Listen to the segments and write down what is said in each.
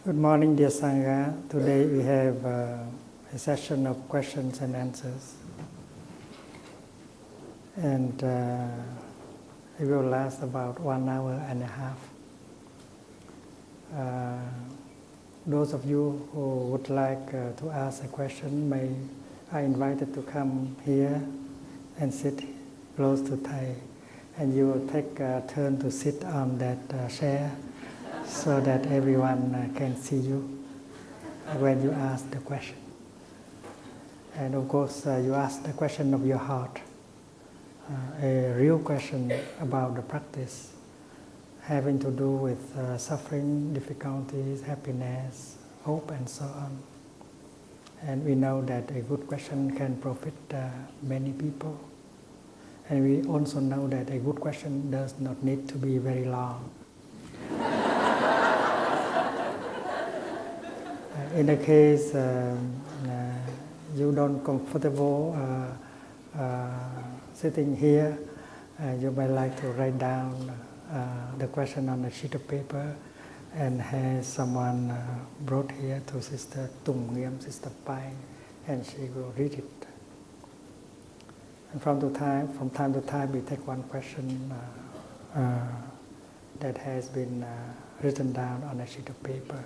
Good morning, dear Sangha. Today we have a session of questions and answers. And it will last about 1 hour and a half. Those of you who would like to ask a question are invited to come here and sit close to Thầy. And you will take a turn to sit on that chair so that everyone can see you when you ask the question. And of course, you ask the question of your heart, a real question about the practice, having to do with suffering, difficulties, happiness, hope, and so on. And we know that a good question can profit many people. And we also know that a good question does not need to be very long. In the case you don't comfortable sitting here, you might like to write down the question on a sheet of paper and have someone brought here to Sister Tung Nghiêm, Sister Pai, and she will read it. And from time to time we take one question that has been written down on a sheet of paper.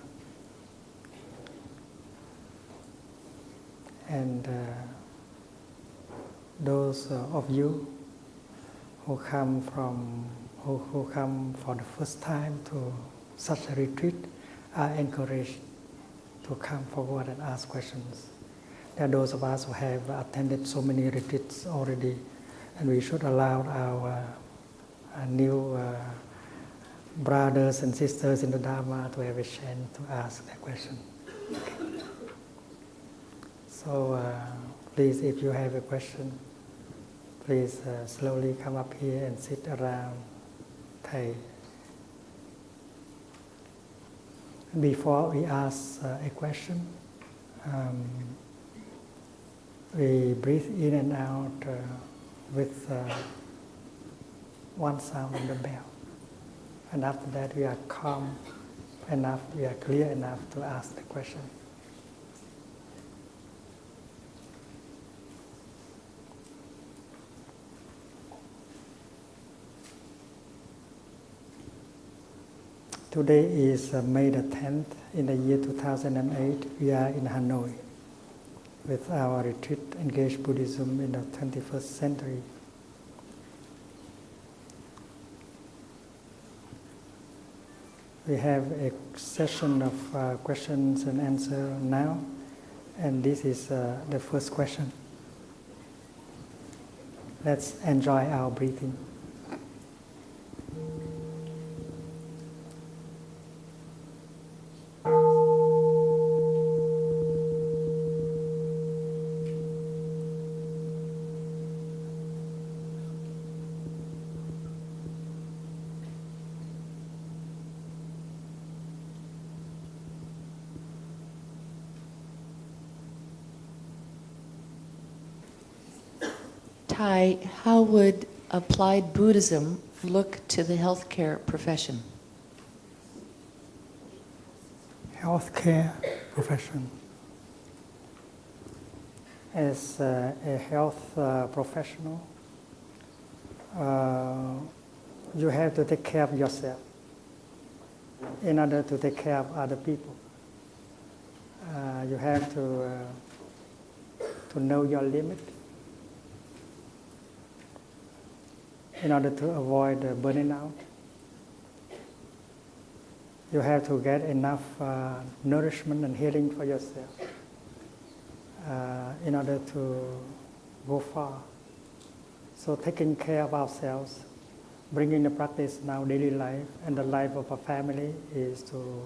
And those of you who come for the first time to such a retreat are encouraged to come forward and ask questions. There are those of us who have attended so many retreats already, and we should allow our new brothers and sisters in the Dharma to have a chance to ask a question. So please, if you have a question, please slowly come up here and sit around Thầy. Before we ask a question, we breathe in and out with one sound of the bell. And after that we are calm enough, we are clear enough to ask the question. Today is May the 10th in the year 2008. We are in Hanoi with our retreat Engaged Buddhism in the 21st century. We have a session of questions and answers now, and this is the first question. Let's enjoy our breathing. Thai, how would applied Buddhism look to the healthcare profession? Healthcare profession. As a health professional, you have to take care of yourself in order to take care of other people. You have to know your limit in order to avoid burning out. You have to get enough nourishment and healing for yourself in order to go far. So taking care of ourselves, bringing the practice in our daily life and the life of a family is to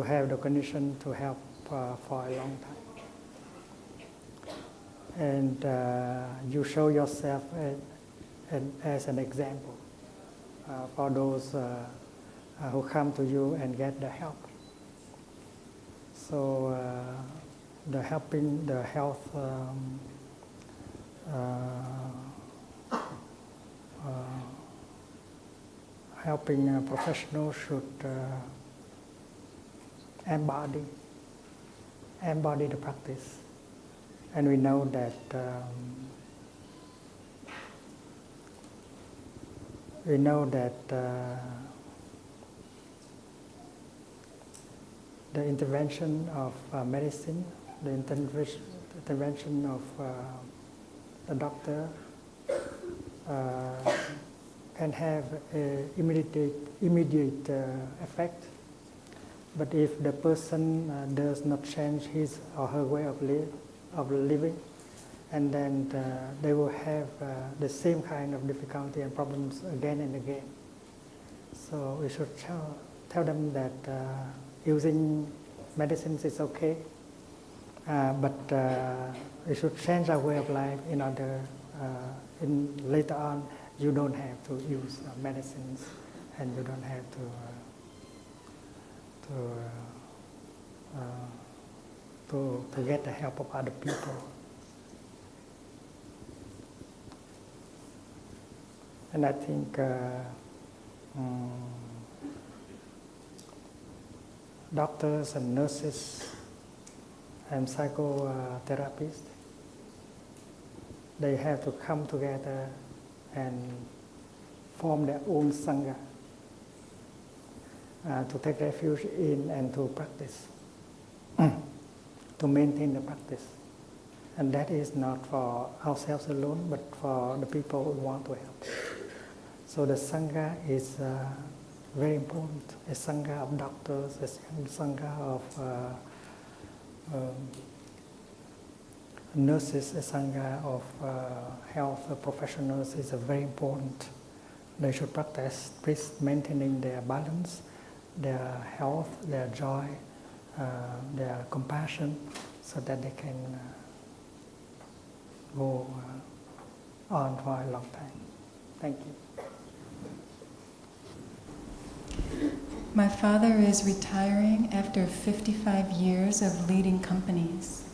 have the condition to help for a long time. And you show yourself as an example for those who come to you and get the help. So the health helping professionals should embody the practice. And we know that the intervention of medicine, the intervention of the doctor can have an immediate effect. But if the person does not change his or her way of living, and then they will have the same kind of difficulty and problems again and again. So we should tell them that using medicines is okay, but we should change our way of life in order, later on, you don't have to use medicines, and you don't have to get the help of other people. And I think doctors and nurses and psychotherapists, they have to come together and form their own sangha to take refuge in and to practice, to maintain the practice. And that is not for ourselves alone, but for the people who want to help. So the sangha is very important. A sangha of doctors, a sangha of nurses, a sangha of health professionals is very important. They should practice maintaining their balance, their health, their joy, their compassion, so that they can go on for a long time. Thank you. My father is retiring after 55 years of leading companies.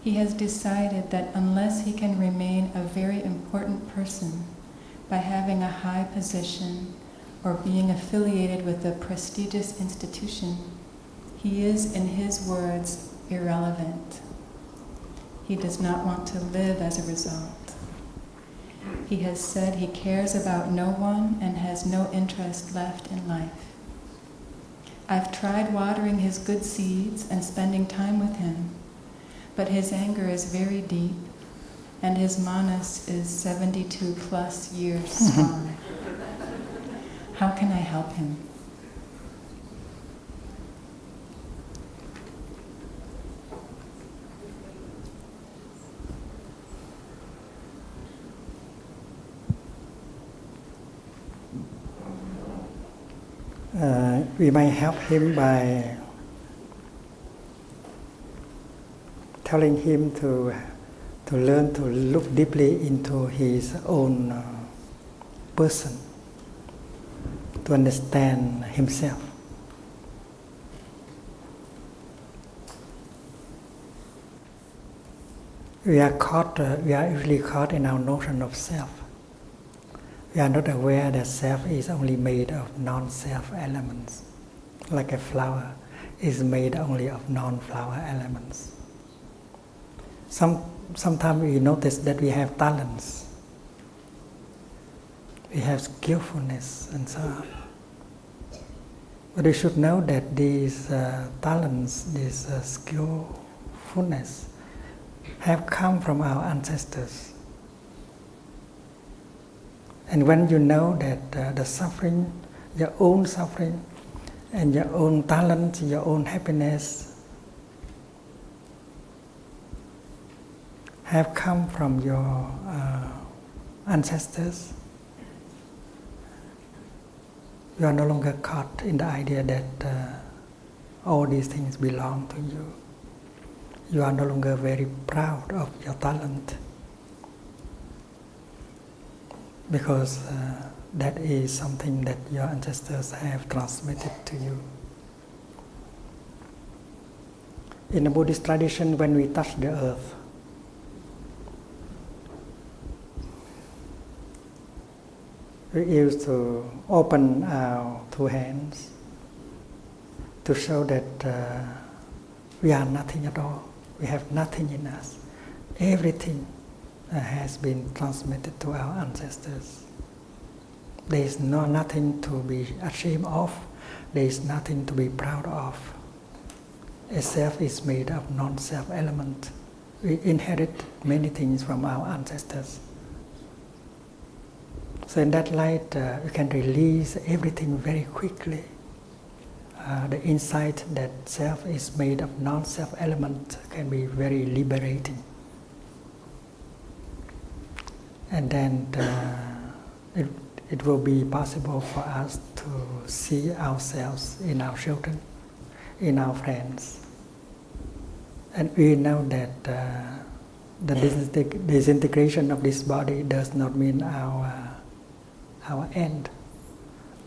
He has decided that unless he can remain a very important person by having a high position or being affiliated with a prestigious institution, he is, in his words, irrelevant. He does not want to live as a result. He has said he cares about no one and has no interest left in life. I've tried watering his good seeds and spending time with him, but his anger is very deep, and his manas is 72 plus years strong. How can I help him? We may help him by telling him to learn to look deeply into his own person, to understand himself. We are usually caught in our notion of self. We are not aware that self is only made of non-self elements, like a flower is made only of non-flower elements. Sometimes we notice that we have talents, we have skillfulness and so on. But we should know that these talents, this skillfulness, have come from our ancestors. And when you know that the suffering, your own suffering, and your own talent, your own happiness have come from your ancestors, you are no longer caught in the idea that all these things belong to you. You are no longer very proud of your talent, because that is something that your ancestors have transmitted to you. In the Buddhist tradition, when we touch the earth, we used to open our two hands to show that we are nothing at all. We have nothing in us. Everything has been transmitted to our ancestors. There is nothing to be ashamed of. There is nothing to be proud of. A self is made of non-self element. We inherit many things from our ancestors. So in that light, we can release everything very quickly. The insight that self is made of non-self element can be very liberating. And then it will be possible for us to see ourselves in our children, in our friends. And we know that the disintegration of this body does not mean our end.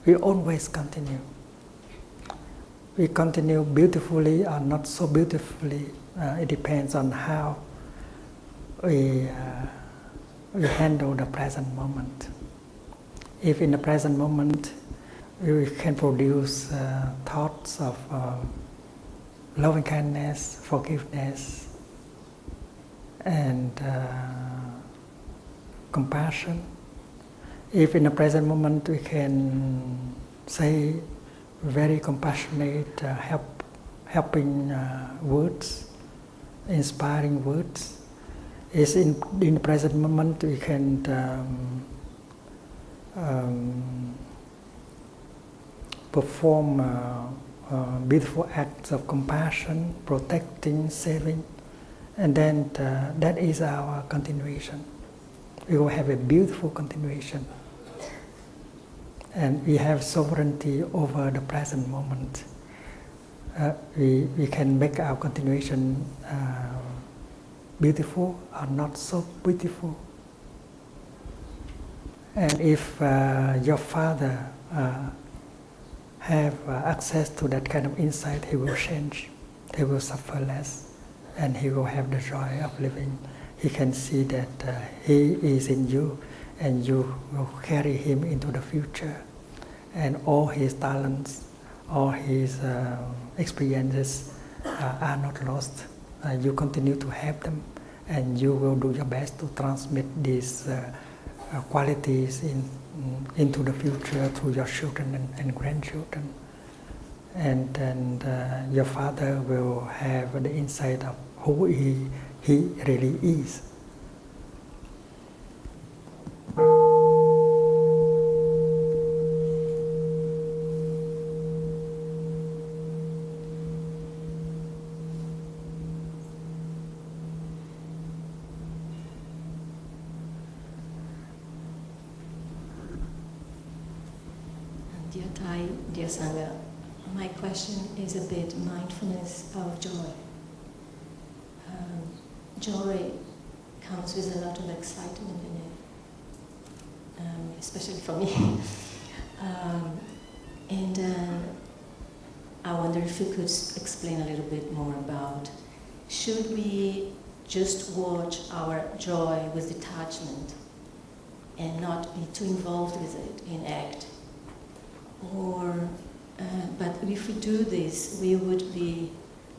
We always continue. We continue beautifully or not so beautifully. It depends on how we handle the present moment. If in the present moment we can produce thoughts of loving kindness, forgiveness, and compassion, if in the present moment we can say very compassionate, helping words, inspiring words, is in the present moment we can perform beautiful acts of compassion, protecting, saving, and then that is our continuation. We will have a beautiful continuation. And we have sovereignty over the present moment. We can make our continuation beautiful or not so beautiful. And if your father have access to that kind of insight, he will change, he will suffer less, and he will have the joy of living. He can see that he is in you, and you will carry him into the future. And all his talents, all his experiences are not lost. You continue to have them, and you will do your best to transmit these qualities into the future through your children and grandchildren. And then your father will have the insight of who he really is. Dear Thai, dear Sangha, my question is a bit mindfulness of joy. Joy comes with a lot of excitement in it, especially for me. And I wonder if you could explain a little bit more about, should we just watch our joy with detachment and not be too involved with it in act? Or, but if we do this, we would be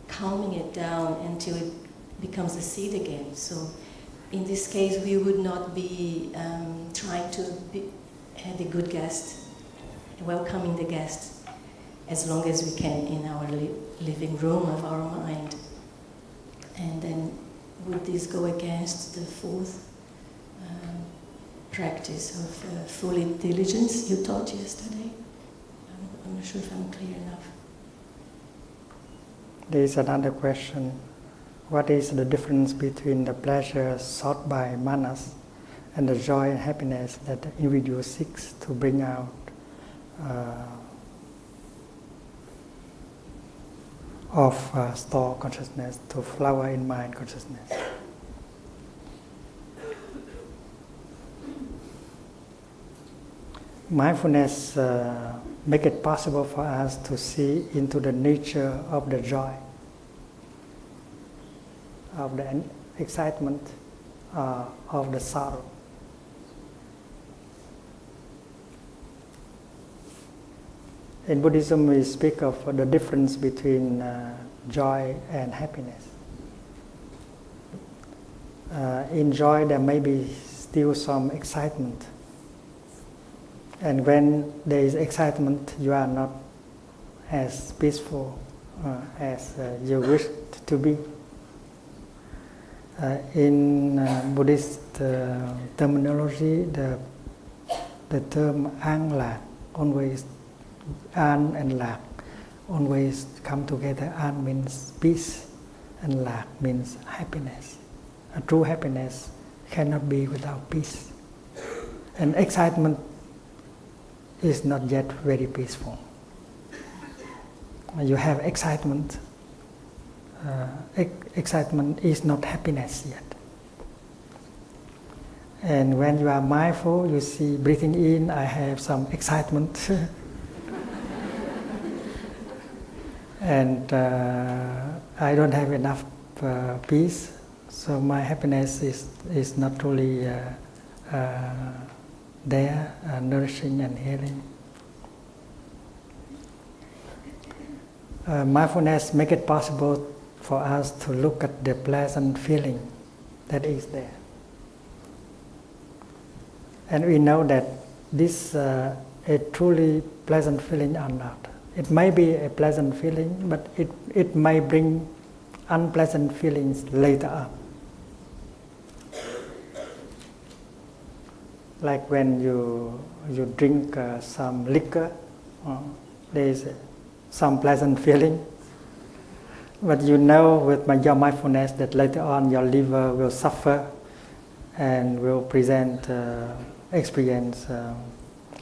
calming it down until it becomes a seed again. So in this case, we would not be trying to be the good guest, welcoming the guest as long as we can in our living room of our mind. And then would this go against the fourth practice of full diligence you taught yesterday? I'm not sure if I'm clear enough. There is another question. What is the difference between the pleasure sought by manas and the joy and happiness that the individual seeks to bring out of store consciousness to flower in mind consciousness? Mindfulness make it possible for us to see into the nature of the joy, of the excitement, of the sorrow. In Buddhism, we speak of the difference between joy and happiness. In joy, there may be still some excitement. And when there is excitement, you are not as peaceful as you wish to be. In Buddhist terminology, the term an lạc, always an and lạc, always come together. An means peace, and lạc means happiness. A true happiness cannot be without peace. And excitement is not yet very peaceful. You have excitement. Excitement is not happiness yet. And when you are mindful, you see breathing in, I have some excitement. And I don't have enough peace, so my happiness is not truly there, nourishing and healing. Mindfulness makes it possible for us to look at the pleasant feeling that is there. And we know that this a truly pleasant feeling or not. It may be a pleasant feeling, but it may bring unpleasant feelings later on. Like when you drink some liquor, there is some pleasant feeling, but you know with your mindfulness that later on your liver will suffer and will experience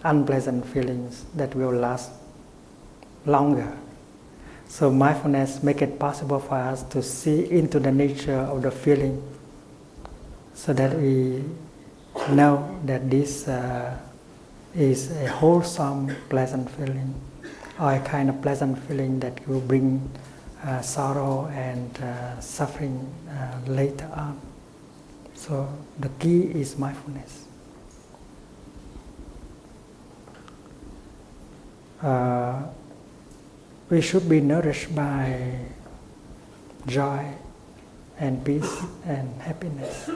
unpleasant feelings that will last longer. So mindfulness makes it possible for us to see into the nature of the feeling, so that we know that this is a wholesome, pleasant feeling, or a kind of pleasant feeling that will bring sorrow and suffering later on. So the key is mindfulness. We should be nourished by joy and peace and happiness.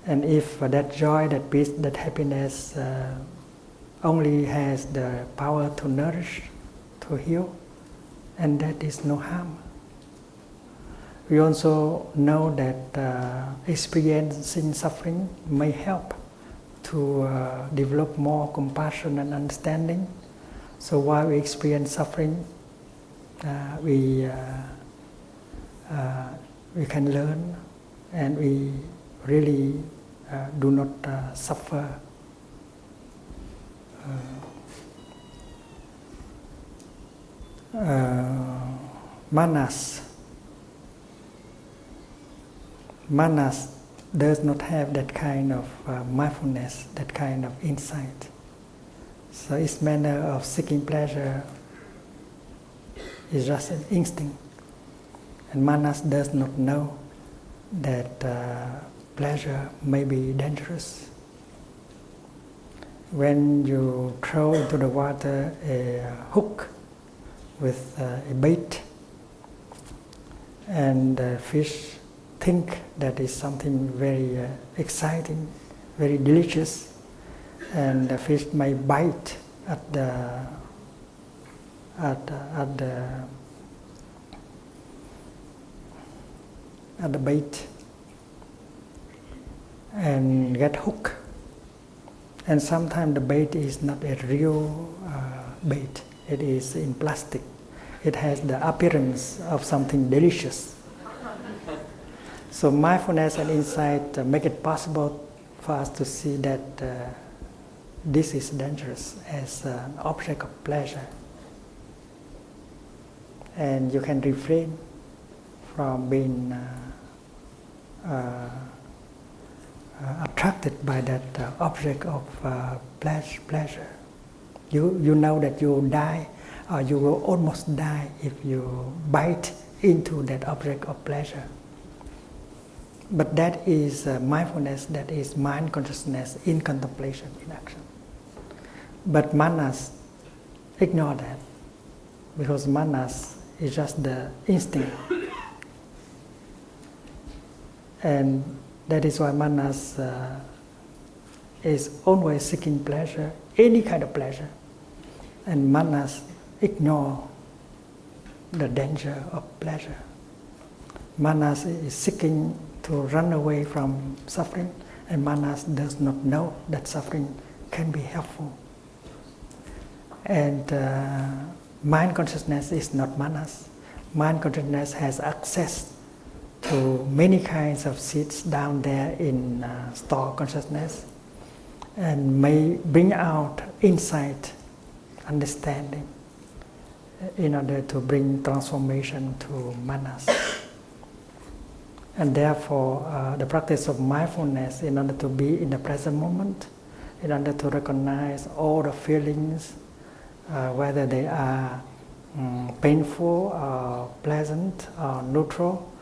And if that joy, that peace, that happiness only has the power to nourish, to heal, and that is no harm. We also know that experiencing suffering may help to develop more compassion and understanding. So while we experience suffering, we can learn, and we really do not suffer. Manas does not have that kind of mindfulness, that kind of insight. So its manner of seeking pleasure is just an instinct. And Manas does not know that pleasure may be dangerous. When you throw into the water a hook with a bait, and the fish think that is something very exciting, very delicious, and the fish may bite at the bait and get hooked. And sometimes the bait is not a real bait. It is in plastic. It has the appearance of something delicious. So mindfulness and insight make it possible for us to see that this is dangerous as an object of pleasure. And you can refrain from being attracted by that object of pleasure. You know that you will die, or you will almost die if you bite into that object of pleasure. But that is mindfulness, that is mind consciousness in contemplation, in action. But manas ignore that, because manas is just the instinct. And that is why manas is always seeking pleasure, any kind of pleasure. And manas ignore the danger of pleasure. Manas is seeking to run away from suffering, and manas does not know that suffering can be helpful. And mind consciousness is not manas. Mind consciousness has access to many kinds of seeds down there in store consciousness, and may bring out insight, understanding, in order to bring transformation to manas. And therefore, the practice of mindfulness, in order to be in the present moment, in order to recognize all the feelings, whether they are painful or pleasant or neutral,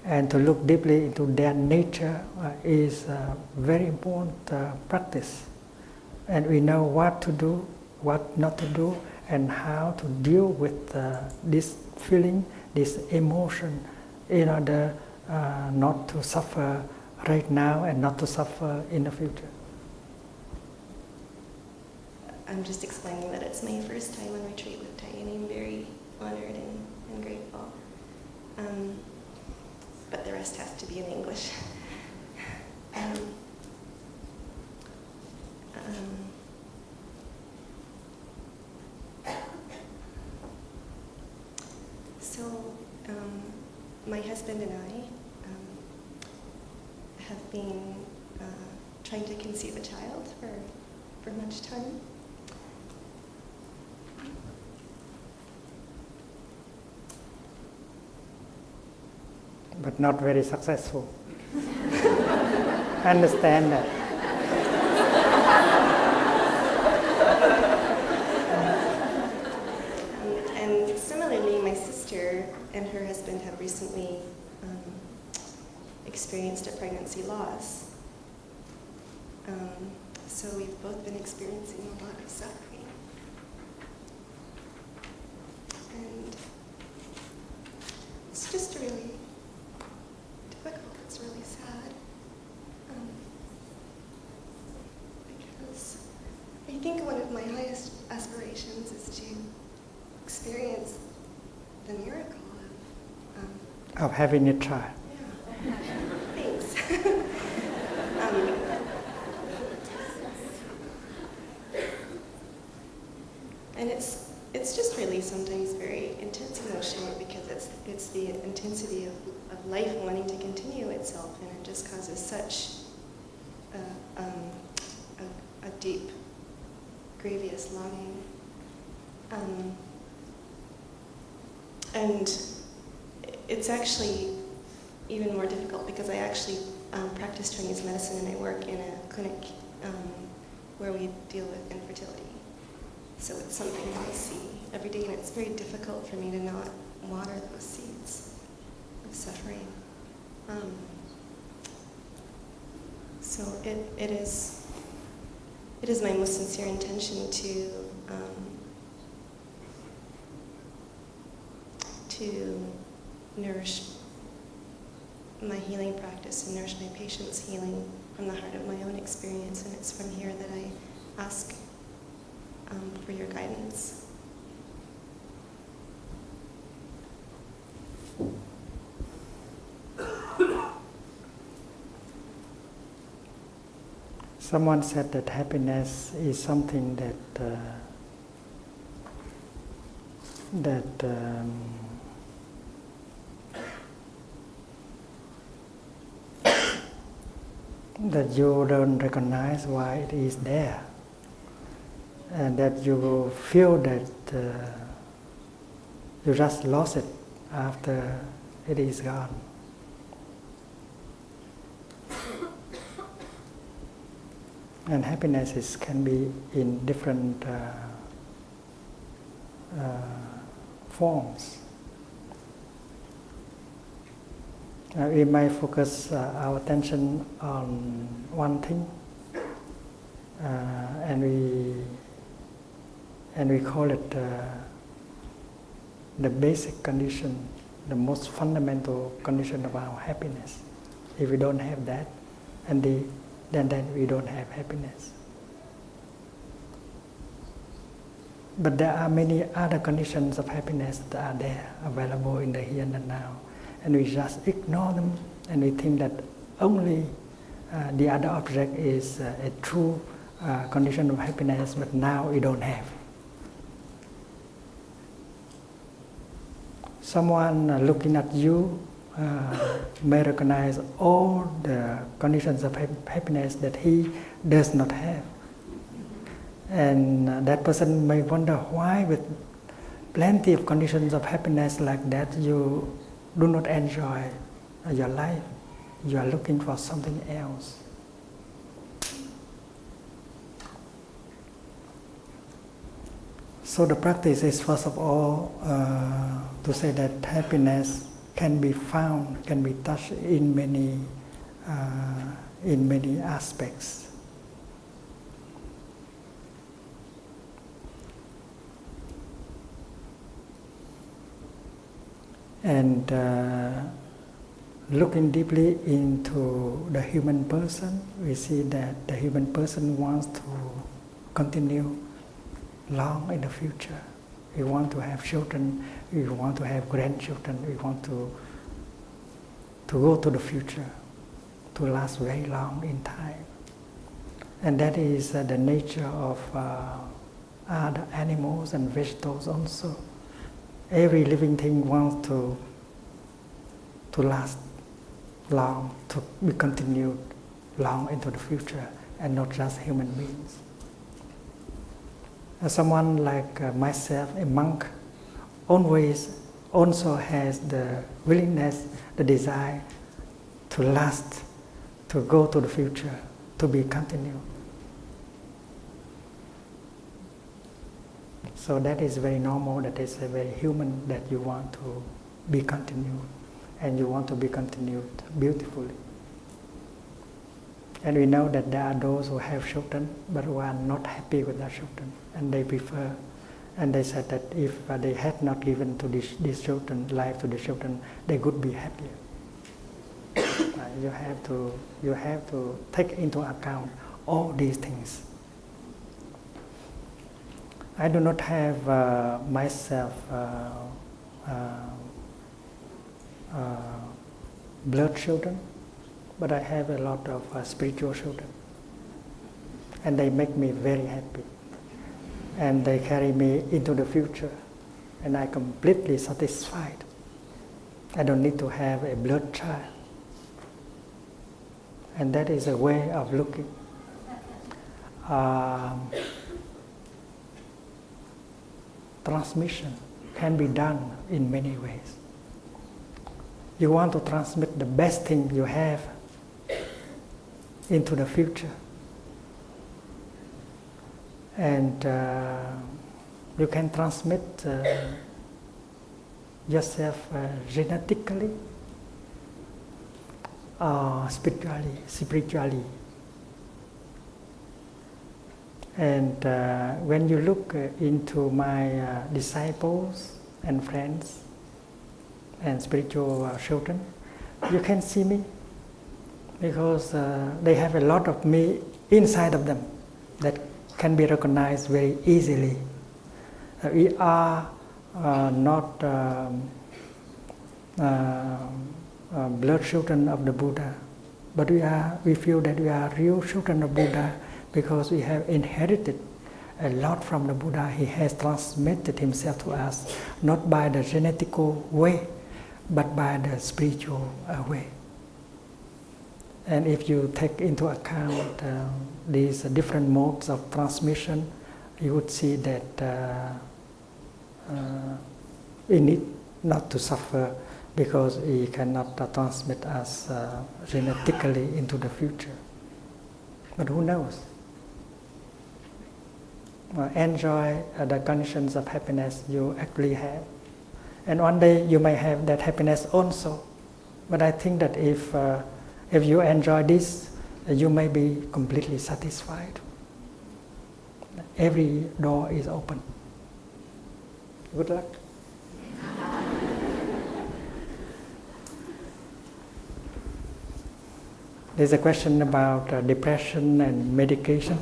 and to look deeply into their nature is a very important practice. And we know what to do, what not to do, and how to deal with this feeling, this emotion, in order not to suffer right now and not to suffer in the future. I'm just explaining that it's my first time on retreat with Thay, and I'm very honored and grateful. But the rest has to be in English. My husband and I have been trying to conceive a child for much time. But not very successful. I understand that. And similarly, my sister and her husband have recently experienced a pregnancy loss. So we've both been experiencing a lot of suffering. And it's just really difficult, it's really sad. Because I think one of my highest aspirations is to experience the miracle Of having a child. Yeah. Thanks. And it's just really sometimes very intense emotionally, because it's the intensity of life wanting to continue itself, and it just causes such a deep, grievous longing. And it's actually even more difficult because I actually practice Chinese medicine, and I work in a clinic where we deal with infertility. So it's something that I see every day, and it's very difficult for me to not water those seeds of suffering. So it is my most sincere intention to nourish my healing practice and nourish my patient's healing from the heart of my own experience, and it's from here that I ask for your guidance. Someone said that happiness is something that you don't recognize why it is there, and that you feel that you just lost it after it is gone. And happiness can be in different forms. We might focus our attention on one thing, and and we call it the basic condition, the most fundamental condition of our happiness. If we don't have that, then we don't have happiness. But there are many other conditions of happiness that are there, available in the here and now, and we just ignore them, and we think that only the other object is a true condition of happiness, but now we don't have. Someone looking at you may recognize all the conditions of happiness that he does not have. And that person may wonder why, with plenty of conditions of happiness like that, you do not enjoy your life. You are looking for something else. So the practice is, first of all, to say that happiness can be found, can be touched in many aspects. And looking deeply into the human person, we see that the human person wants to continue long in the future. We want to have children, we want to have grandchildren, we want to go to the future, to last very long in time. And that is the nature of other animals and vegetables also. Every living thing wants to last long, to be continued long into the future, and not just human beings. Someone like myself, a monk, always also has the willingness, the desire to last, to go to the future, to be continued. So that is very normal, that is very human, that you want to be continued, and you want to be continued beautifully. And we know that there are those who have children, but who are not happy with their children, and they prefer, and they said that if they had not given to these children, life to the children, they could be happier. You have to take into account all these things. I do not have myself blood children, but I have a lot of spiritual children, and they make me very happy, and they carry me into the future, and I'm completely satisfied. I don't need to have a blood child, and that is a way of looking. Transmission can be done in many ways. You want to transmit the best thing you have into the future, and you can transmit yourself genetically or spiritually. And when you look into my disciples and friends and spiritual children, you can see me, because they have a lot of me inside of them that can be recognized very easily. We are not blood children of the Buddha, but we feel that we are real children of Buddha, because we have inherited a lot from the Buddha. He has transmitted himself to us, not by the genetical way, but by the spiritual way. And if you take into account these different modes of transmission, you would see that we need not to suffer, because we cannot transmit us genetically into the future. But who knows? Enjoy the conditions of happiness you actually have. And one day you may have that happiness also. But I think that if you enjoy this, you may be completely satisfied. Every door is open. Good luck. There's a question about depression and medication.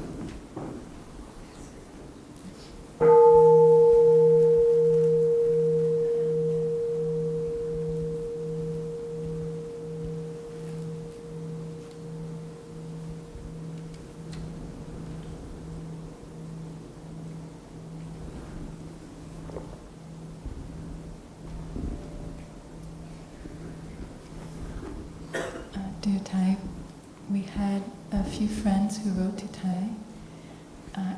Dear Thai, we had a few friends who wrote to Thai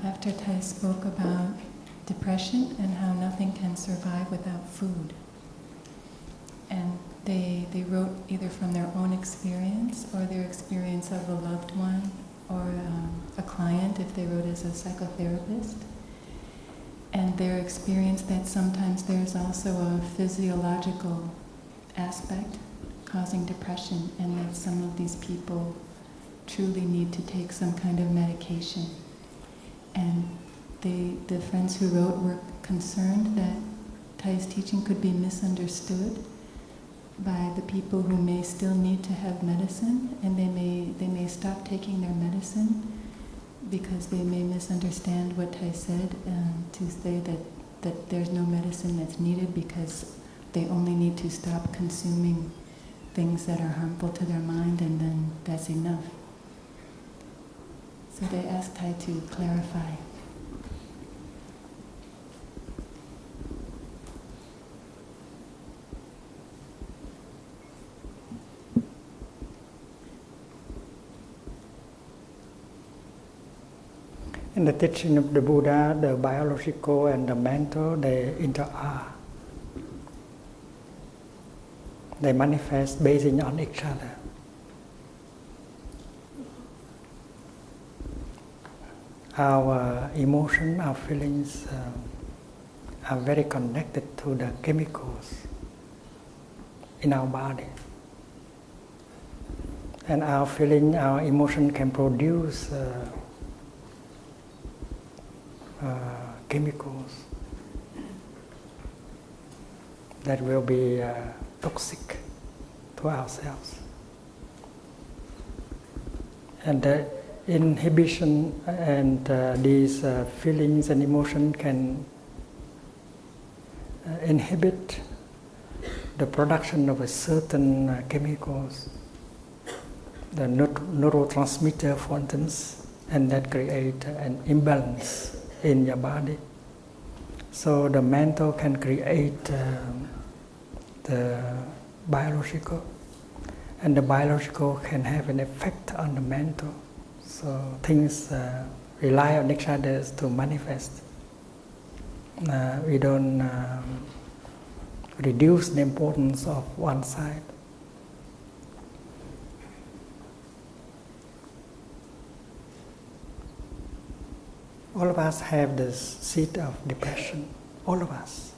after Thai spoke about depression and how nothing can survive without food. And they wrote either from their own experience or their experience of a loved one or a client if they wrote as a psychotherapist. And their experience that sometimes there's also a physiological aspect causing depression, and that some of these people truly need to take some kind of medication. And the friends who wrote were concerned that Thai's teaching could be misunderstood by the people who may still need to have medicine, and they may stop taking their medicine because they may misunderstand what Thai said to say that there's no medicine that's needed because they only need to stop consuming things that are harmful to their mind, and then that's enough. So they asked Thai to clarify. In the teaching of the Buddha, the biological and the mental, they interact. They manifest based on each other. Our emotions, our feelings are very connected to the chemicals in our body. And our feeling, our emotion can produce chemicals that will be toxic to ourselves. And the inhibition and these feelings and emotions can inhibit the production of a certain chemicals, the neurotransmitter, for instance, and that create an imbalance in your body. So the mental can create the biological, and the biological can have an effect on the mental. So things rely on each other to manifest. We don't reduce the importance of one side. All of us have the seed of depression. All of us.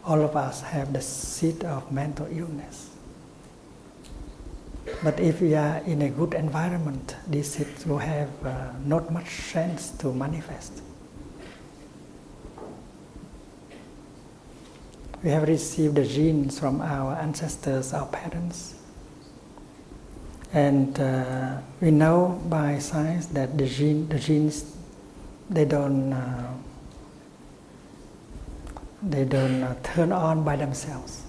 All of us have the seed of mental illness. But if we are in a good environment, these seeds will have not much chance to manifest. We have received the genes from our ancestors, our parents. And we know by science that the genes, they don't turn on by themselves.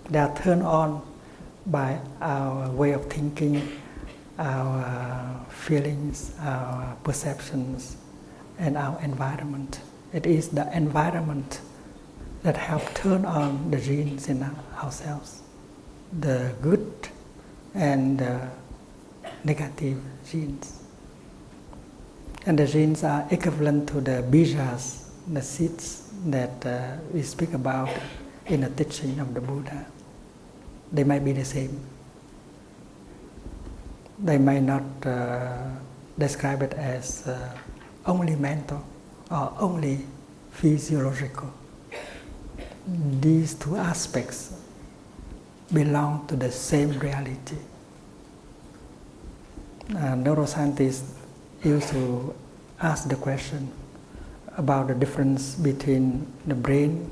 They are turned on by our way of thinking, our feelings, our perceptions, and our environment. It is the environment that helps turn on the genes in ourselves, the good and the negative genes. And the genes are equivalent to the bijas, the seeds that we speak about in the teaching of the Buddha. They might be the same. They may not describe it as only mental or only physiological. These two aspects belong to the same reality. Neuroscientists used to ask the question about the difference between the brain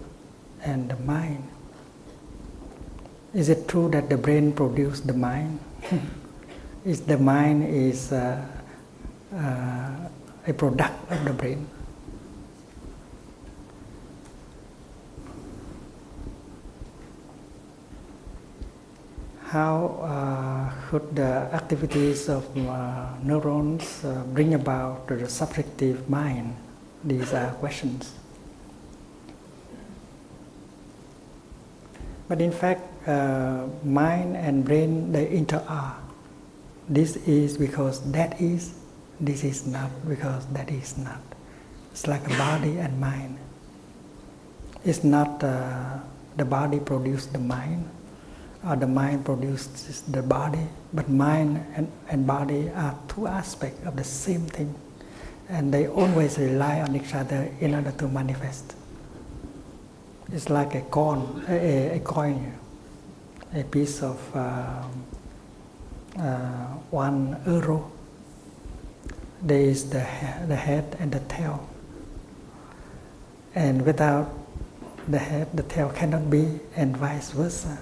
and the mind. Is it true that the brain produces the mind? Is the mind is a product of the brain? How could the activities of neurons bring about the subjective mind? These are questions. But in fact, mind and brain, they interact. This is because that is, this is not because that is not. It's like a body and mind. It's not the body produces the mind, or the mind produces the body, but mind and body are two aspects of the same thing, and they always rely on each other in order to manifest. It's like a coin, a piece of €1. There is the head and the tail, and without the head, the tail cannot be, and vice versa.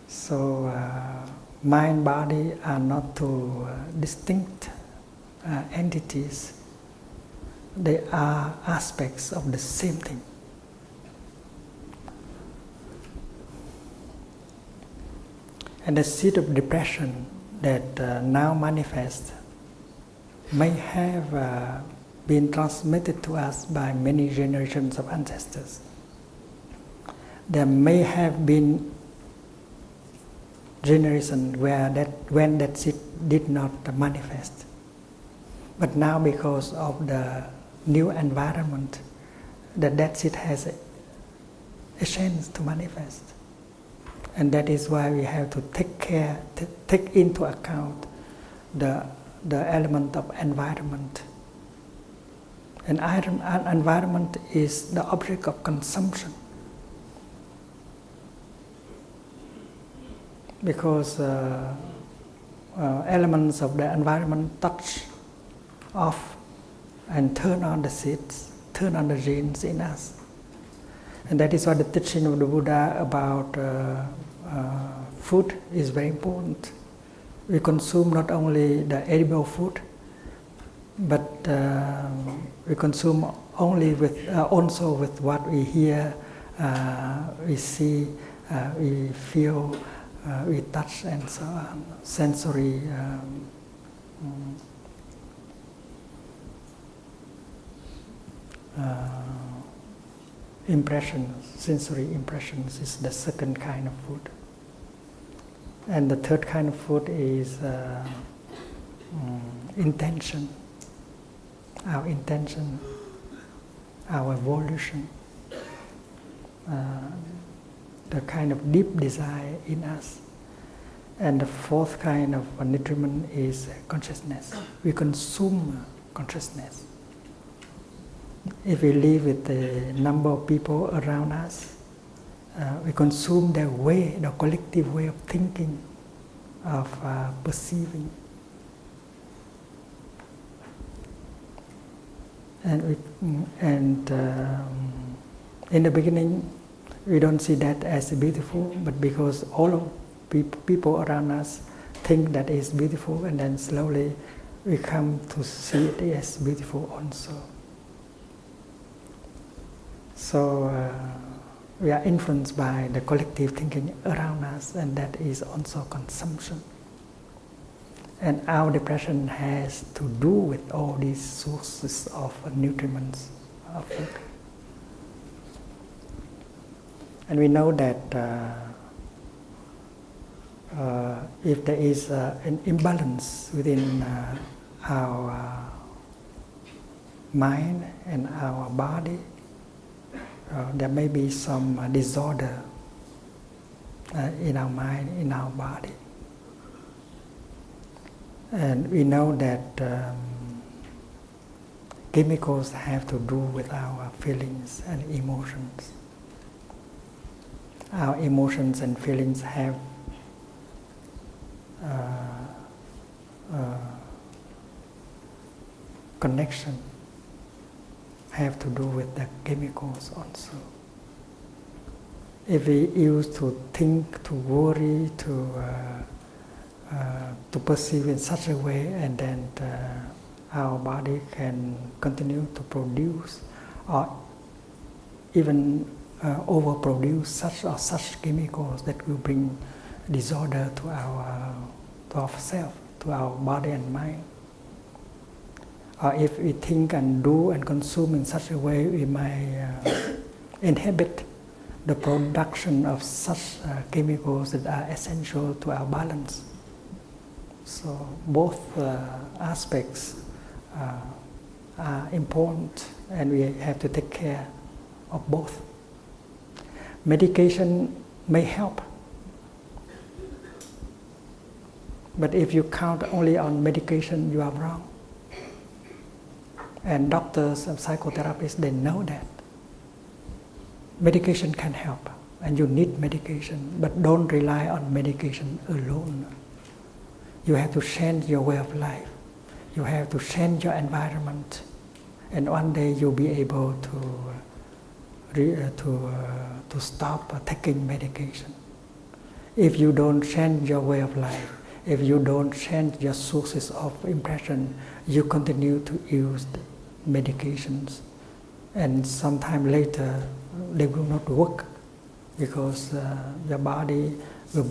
So mind, body are not two distinct entities. They are aspects of the same thing. And the seed of depression that now manifests may have been transmitted to us by many generations of ancestors. There may have been generations when that seed did not manifest. But now, because of the new environment, that seed has a chance to manifest. And that is why we have to take into account the element of environment. And environment is the object of consumption. Because elements of the environment touch off and turn on the seeds, turn on the genes in us. And that is why the teaching of the Buddha about food is very important. We consume not only the edible food, but we consume also with what we hear, we see, we feel, we touch, and so on. Sensory impressions, sensory impressions is the second kind of food. And the third kind of food is intention. Our intention, our evolution, the kind of deep desire in us. And the fourth kind of nutriment is consciousness. We consume consciousness. If we live with a number of people around us, we consume their way, the collective way of thinking, of perceiving. And in the beginning, we don't see that as beautiful, but because all of people around us think that is beautiful, and then slowly we come to see it as beautiful also. So we are influenced by the collective thinking around us, and that is also consumption. And our depression has to do with all these sources of nutriments of food. And we know that if there is an imbalance within our mind and our body, there may be some disorder in our mind, in our body. And we know that chemicals have to do with our feelings and emotions. Our emotions and feelings have connection, have to do with the chemicals also. If we used to think, to worry, to perceive in such a way, and then our body can continue to produce or even overproduce such chemicals that will bring disorder to ourselves, to our body and mind. Or if we think and do and consume in such a way, we may inhibit the production of such chemicals that are essential to our balance. So both aspects are important, and we have to take care of both. Medication may help, but if you count only on medication, you are wrong. And doctors and psychotherapists, they know that. Medication can help, and you need medication, but don't rely on medication alone. You have to change your way of life. You have to change your environment, and one day you'll be able to stop taking medication. If you don't change your way of life, if you don't change your sources of impression, you continue to use medications, and sometime later they will not work because your body will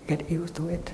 get used to it.